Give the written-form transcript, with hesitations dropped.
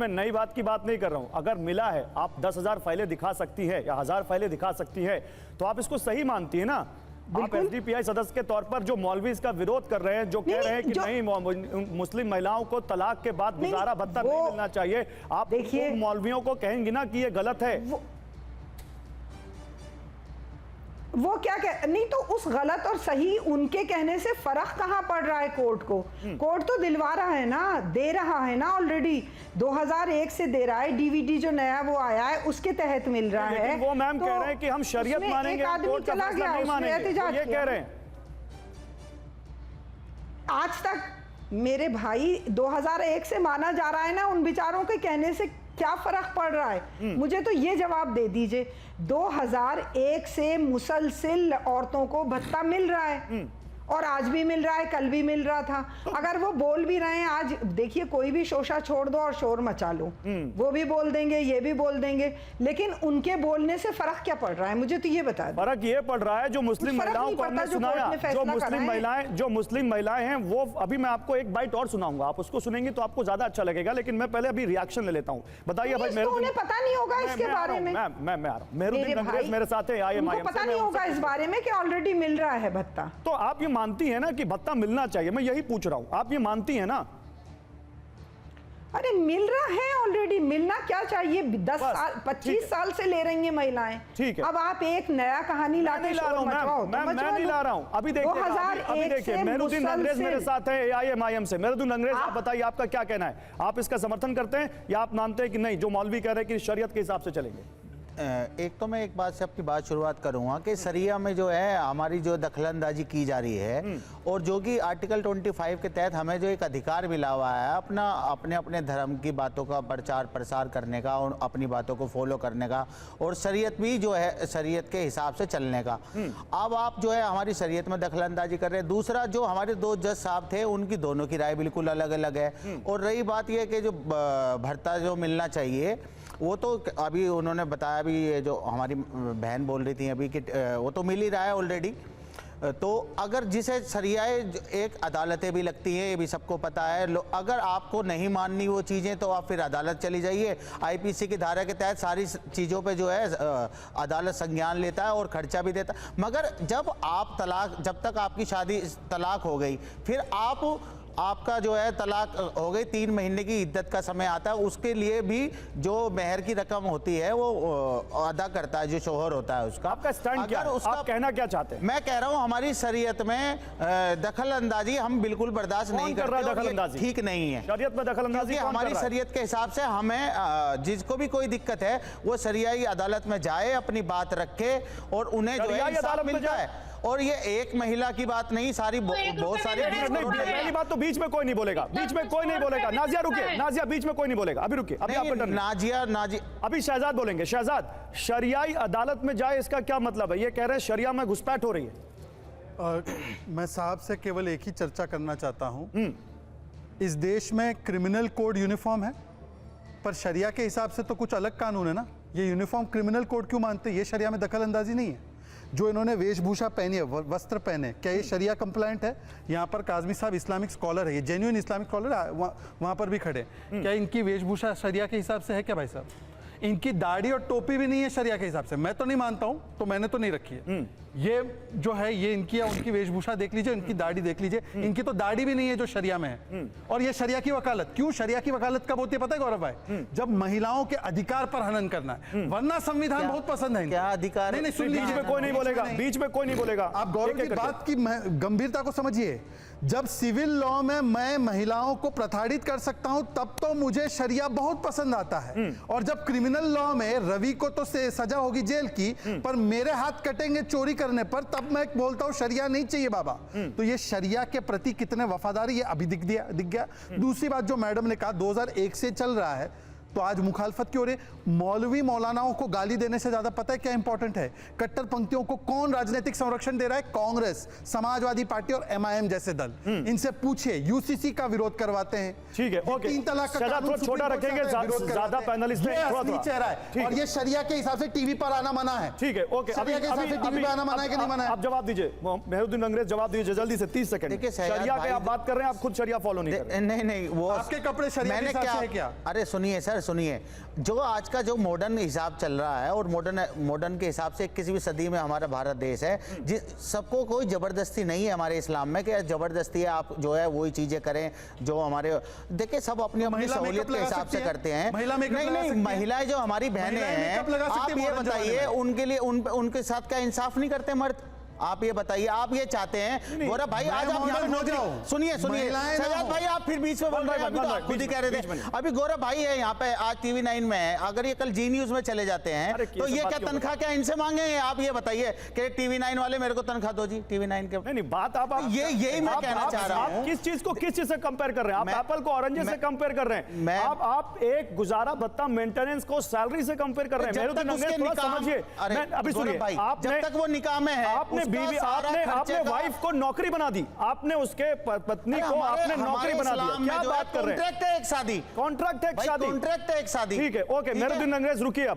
मैं नई बात की बात नहीं कर रहा हूं। अगर मिला है, आप 10,000 फाइलें दिखा सकती है या 1000 फाइलें दिखा सकती है, तो आप इसको सही मानती है ना। आप एसडीपीआई सदस्य के तौर पर जो मौलवी इसका विरोध कर रहे हैं, जो कह रहे हैं कि नहीं मुस्लिम महिलाओं को तलाक के बाद गुजारा भत्ता नहीं मिलना चाहिए, आप मौलवियों को कहेंगे ना कि ये गलत है। वो क्या नहीं, तो उस गलत और सही उनके कहने से फर्क कहां पड़ रहा है कोर्ट को? कोर्ट तो दिलवा रहा है ना, दे रहा है ना, ऑलरेडी 2001 से दे रहा है। डीवीडी जो नया वो आया है उसके तहत मिल रहा है। वो मैम कह रहे हैं कि हम शरीयत मानेंगे, कोर्ट का फैसला नहीं मानेंगे, ये कह रहे हैं। आज तक मेरे भाई 2001 से माना जा रहा है ना, उन बेचारों के कहने से क्या फर्क पड़ रहा है? मुझे तो ये जवाब दे दीजिए, 2001 से मुसलसिल औरतों को भत्ता मिल रहा है और आज भी मिल रहा है, कल भी मिल रहा था। अगर वो बोल भी रहे हैं, आज देखिए कोई भी शोशा छोड़ दो और शोर मचा लो, वो भी बोल देंगे, ये भी बोल देंगे, लेकिन उनके बोलने से फर्क क्या पड़ रहा है? मुझे तो ये बता दो। फर्क ये पड़ रहा है जो मुस्लिम महिलाओं को हमने सुनाया, जो मुस्लिम महिलाएं हैं वो, अभी मैं आपको एक बाइट और सुनाऊंगा, आप उसको सुनेंगे तो आपको ज्यादा अच्छा लगेगा, लेकिन मैं पहले अभी रिएक्शन ले लेता हूँ। बताइए भाई, उन्हें पता नहीं होगा इसके बारे में। मैं आ रहा हूँ, मेहरुद्दीन अंग्रेज मेरे साथ है, उनको पता नहीं होगा इस बारे में कि ऑलरेडी मिल रहा है भत्ता। तो आप ये मानती है ना कि भत्ता मिलना चाहिए? मैं यही पूछ रहा हूं, आप ये मानती है ना? अरे मिल रहा है ऑलरेडी, मिलना क्या चाहिए? 10 साल 25 साल से ले रही हैं महिलाएं। ठीक है, अब आप एक नया कहानी लाके मैं नहीं ला रहा हूं। अभी देखिए मेहरुद्दीन अंग्रेज मेरे साथ है AIMIM से। मेहरुद्दीन अंग्रेज, आप बताइए आपका क्या कहना है? आप इसका समर्थन करते हैं या आप मानते हैं कि नहीं, जो मौलवी कह रहे हैं कि शरीयत के हिसाब से चलेंगे? एक तो मैं एक बात से अपनी बात शुरुआत करूंगा कि शरिया में जो है हमारी जो दखलंदाजी की जा रही है, और जो कि आर्टिकल 25 के तहत हमें जो एक अधिकार मिला हुआ है अपने धर्म की बातों का प्रचार प्रसार करने का और अपनी बातों को फॉलो करने का, और शरीयत भी जो है शरीयत के हिसाब से चलने का। अब आप जो है हमारी शरीयत में दखलंदाजी कर रहे हैं। दूसरा, जो हमारे 2 जज साहब थे उनकी दोनों की राय बिल्कुल अलग अलग है। और रही बात यह कि जो भत्ता जो मिलना चाहिए, वो तो अभी उन्होंने बताया, अभी ये जो हमारी बहन बोल रही थी अभी कि वो तो मिल ही रहा है ऑलरेडी। तो अगर जिसे शरियाए एक अदालतें भी लगती हैं, ये भी सबको पता है। अगर आपको नहीं माननी वो चीज़ें तो आप फिर अदालत चली जाइए। IPC की धारा के तहत सारी चीज़ों पे जो है अदालत संज्ञान लेता है और खर्चा भी देता है। मगर जब जब तक आपकी शादी तलाक हो गई, फिर आपका जो है तलाक हो गई, 3 महीने की इद्दत का समय आता है, उसके लिए भी जो मेहर की रकम होती है वो अदा करता है जो शोहर होता है उसका। आपका स्टैंड क्या है? आप कहना क्या चाहते हैं? मैं कह रहा हूं हमारी शरीयत में दखल अंदाजी हम बिल्कुल बर्दाश्त नहीं करते। दखल अंदाजी ठीक नहीं है शरीयत में दखल अंदाजी। हमारी शरीयत के हिसाब से हमें जिसको भी कोई दिक्कत है वो शरियाई अदालत में जाए, अपनी बात रखे और उन्हें जो है इंसाफ मिलता है। और ये एक महिला की बात नहीं, सारी बहुत सारी। पहली बात तो बीच में कोई नहीं बोलेगा, बीच में कोई नहीं बोलेगा। नाजिया रुकिए, नाजिया बीच में कोई नहीं बोलेगा, अभी रुकिए, अभी आप नाजिया अभी शहजाद बोलेंगे। शहजाद, शरियाई अदालत में जाए इसका क्या मतलब है? ये कह रहे हैं शरिया में घुसपैठ हो रही है। मैं साहब से केवल एक ही चर्चा करना चाहता हूं। इस देश में क्रिमिनल कोड यूनिफॉर्म है, पर शरिया के हिसाब से तो कुछ अलग कानून है ना। ये यूनिफॉर्म क्रिमिनल कोड क्यों मानते हैं? ये शरिया में दखल अंदाजी नहीं है। जो इन्होंने वेशभूषा पहनी है, वस्त्र पहने, क्या ये शरिया कंप्लाइंट है? यहाँ पर काजमी साहब इस्लामिक स्कॉलर है, ये जेन्युइन इस्लामिक स्कॉलर, वहाँ पर भी खड़े। क्या इनकी वेशभूषा शरिया के हिसाब से है क्या भाई साहब? इनकी दाढ़ी और टोपी भी नहीं है शरिया के हिसाब से। मैं तो नहीं मानता हूँ, तो मैंने तो नहीं रखी है। ये जो है ये इनकी या उनकी वेशभूषा देख लीजिए, इनकी दाढ़ी देख लीजिए, इनकी तो दाढ़ी भी नहीं है जो शरिया में है। और ये शरिया की वकालत क्यों? शरिया की वकालत कब होती है पता है गौरव भाई? जब महिलाओं के अधिकार पर हनन करना है, वरना संविधान बहुत पसंद है। क्या अधिकार? नहीं, सुन लीजिए, बीच में कोई नहीं बोलेगा, बीच में कोई नहीं बोलेगा। आप गौरव की बात की गंभीरता को समझिए। जब सिविल लॉ में मैं महिलाओं को प्रताड़ित कर सकता हूं, तब तो मुझे शरिया बहुत पसंद आता है। और जब क्रिमिनल लॉ में रवि को तो सजा होगी जेल की, पर मेरे हाथ कटेंगे चोरी करने पर, तब मैं बोलता हूं शरिया नहीं चाहिए बाबा। तो ये शरिया के प्रति कितने वफादारी, ये अभी दिख गया। दूसरी बात जो मैडम ने कहा 2001 से चल रहा है, तो आज मुखालफत क्यों हो रही है? मौलवी मौलानाओं को गाली देने से ज्यादा पता है क्या इंपॉर्टेंट है? कट्टरपंथियों को कौन राजनीतिक संरक्षण दे रहा है? कांग्रेस, समाजवादी पार्टी और एमआईएम जैसे दल। इनसे पूछिए, यूसीसी का विरोध करवाते हैं। ठीक है, ये ओके। 3 तलाक का शहजाद कानून थोड़ा छोटा सुप्रीम कोर्ट रखेंगे, से आता है, विरोध ज्यादा करवाते हैं। पैनलिस्ट हैं, ये थोड़ा- असली थोड़ा। चेहरा ठीक है है। और ये शरिया के हिसाब से टीवी पर आना मना है। ठीक है, ओके। शरिया के हिसाब से टीवी पे आना मना है कि नहीं मना है? आप जवाब दीजिए, मेहरुद्दीन अंग्रेज जवाब दीजिए जल्दी से, 30 सेकंड। देखिए, शहजाद शरिया के भाई- आप बात कर रहे हैं, आप खुद शरिया फॉलो नहीं कर रहे। नहीं वो आपके कपड़े शरिया के मैंने हिसाब से है क्या? अरे सुनिए सर, सुनिए, जो आज का जो मॉडर्न हिसाब चल रहा है और मॉडर्न के हिसाब से किसी भी सदी में हमारा भारत देश है, सबको कोई जबरदस्ती नहीं है हमारे इस्लाम में कि जबरदस्ती है आप जो है वही चीजें करें जो हमारे। देखिए, सब अपनी अपनी महिला सहूलियत मेकअप के लगा हिसाब सकती से है? करते हैं। महिला मेकअप नहीं लगा नहीं, सकती है? महिलाएं जो हमारी बहनें महिलाएं हैं, मेकअप लगा सकती आप है ये मॉडर्न जमाने बताइए में? उनके लिए उनके साथ क्या इंसाफ नहीं करते मर्द? आप ये बताइए, आप ये चाहते हैं गौरव भाई मैं आज आप यहाँ मॉडर्न हो नौकरी- जाऊं। सुनिए महिलाएं ना सजाद हो। भाई, आप फिर बीच में बोल रहे हैं, अभी तो आप खुद ही कह रहे थे। अभी गौरव भाई है यहाँ पे, आज TV9 में है, अगर ये कल जी न्यूज में चले जाते हैं अरे, तो ये ये सब क्या बात क्यों तनख्वाह क्या इनसे मांगेंगे? आप ये बताइए कि TV9 वाले मेरे को तनख्वाह दो जी, TV9 के। नहीं, बात आप यही मैं कहना चाह रहा हूं। आप किस चीज को किस चीज से कंपेयर कर रहे हैं? आप एप्पल को ऑरेंज से कंपेयर कर रहे हैं। आप एक गुजारा भत्ता मेंटेनेंस को सैलरी से कंपेयर कर रहे हैं। जब तक मेहरुद्दीन उसके अंग्रेज थोड़ा निकाह- समझिए। अरे, अभी गौरव सुनिए, भाई, जब तक वो निकाह में है, आपने उसका बीवी, सारा आपने खर्चे का- वाइफ को नौकरी बना दी, आपने उसके पत्नी अरे, को आपने नौकरी हमारे बना इस्लाम दिया। में क्या जो है बात कर रहे हैं? कॉन्ट्रैक्ट है एक शादी, कॉन्ट्रैक्ट है एक भाई शादी। कॉन्ट्रैक्ट है एक शादी। ठीक है, ओके। ठीक है? मेहरुद्दीन अंग्रेज रुकिए अब।